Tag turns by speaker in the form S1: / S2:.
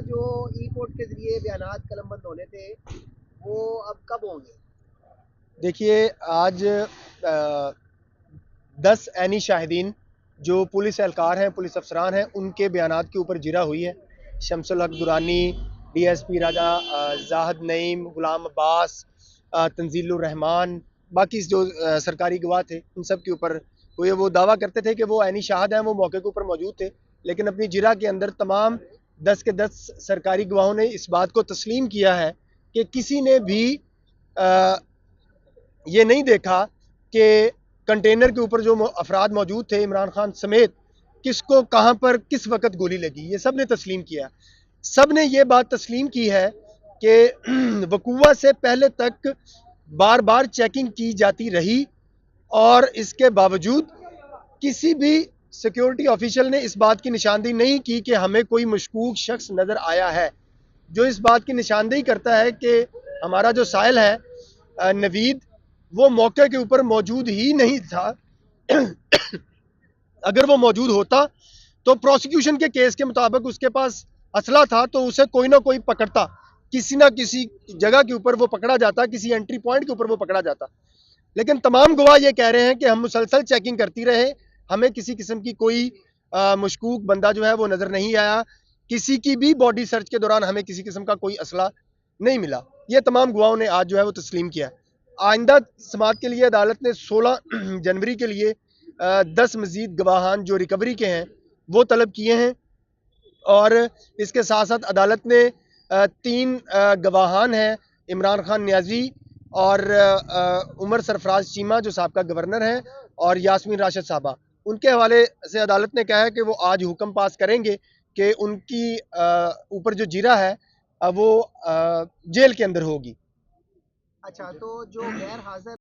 S1: جو ای کوڈ کے ذریعے بیانات قلم بند ہونے تھے وہ اب کب ہوں گے؟
S2: دیکھیے آج 10 عینی شاہدین جو پولیس اہلکار ہیں، پولیس افسران ہیں، ان کے بیانات کے اوپر جرح ہوئی ہے۔ شمس الحق درانی، ڈی ایس پی راجہ زاہد نعیم، غلام عباس، تنزیل الرحمان، باقی جو سرکاری گواہ تھے ان سب کے اوپر وہ دعویٰ کرتے تھے کہ وہ عینی شاہد ہیں، وہ موقع کے اوپر موجود تھے، لیکن اپنی جرح کے اندر تمام 10 کے 10 سرکاری گواہوں نے اس بات کو تسلیم کیا ہے کہ کسی نے بھی یہ نہیں دیکھا کہ کنٹینر کے اوپر جو افراد موجود تھے عمران خان سمیت کس کو کہاں پر کس وقت گولی لگی، یہ سب نے تسلیم کیا۔ سب نے یہ بات تسلیم کی ہے کہ وقوع سے پہلے تک بار بار چیکنگ کی جاتی رہی اور اس کے باوجود کسی بھی سیکیورٹی آفیشل نے اس بات کی نشاندہی نہیں کی کہ ہمیں کوئی مشکوک شخص نظر آیا ہے، جو اس بات کی نشاندہی کرتا ہے کہ ہمارا جو سائل ہے نوید، وہ موقع کے اوپر موجود ہی نہیں تھا۔ اگر وہ موجود ہوتا تو پروسیکیوشن کے کیس کے مطابق اس کے پاس اسلحہ تھا تو اسے کوئی نہ کوئی پکڑتا، کسی نہ کسی جگہ کے اوپر وہ پکڑا جاتا، کسی انٹری پوائنٹ کے اوپر وہ پکڑا جاتا۔ لیکن تمام گواہ یہ کہہ رہے ہیں کہ ہم مسلسل چیکنگ کرتی رہے، ہمیں کسی قسم کی کوئی مشکوک بندہ جو ہے وہ نظر نہیں آیا، کسی کی بھی باڈی سرچ کے دوران ہمیں کسی قسم کا کوئی اسلحہ نہیں ملا۔ یہ تمام گواہوں نے آج جو ہے وہ تسلیم کیا۔ آئندہ سماعت کے لیے عدالت نے 16 جنوری کے لیے 10 مزید گواہان جو ریکوری کے ہیں وہ طلب کیے ہیں، اور اس کے ساتھ ساتھ عدالت نے 3 گواہان ہیں، عمران خان نیازی اور عمر سرفراز چیمہ جو سابقہ گورنر ہیں، اور یاسمین راشد صاحبہ، ان کے حوالے سے عدالت نے کہا ہے کہ وہ آج حکم پاس کریں گے کہ ان کی اوپر جو جرح ہے وہ جیل کے اندر ہوگی۔
S1: اچھا، تو جو غیر حاضر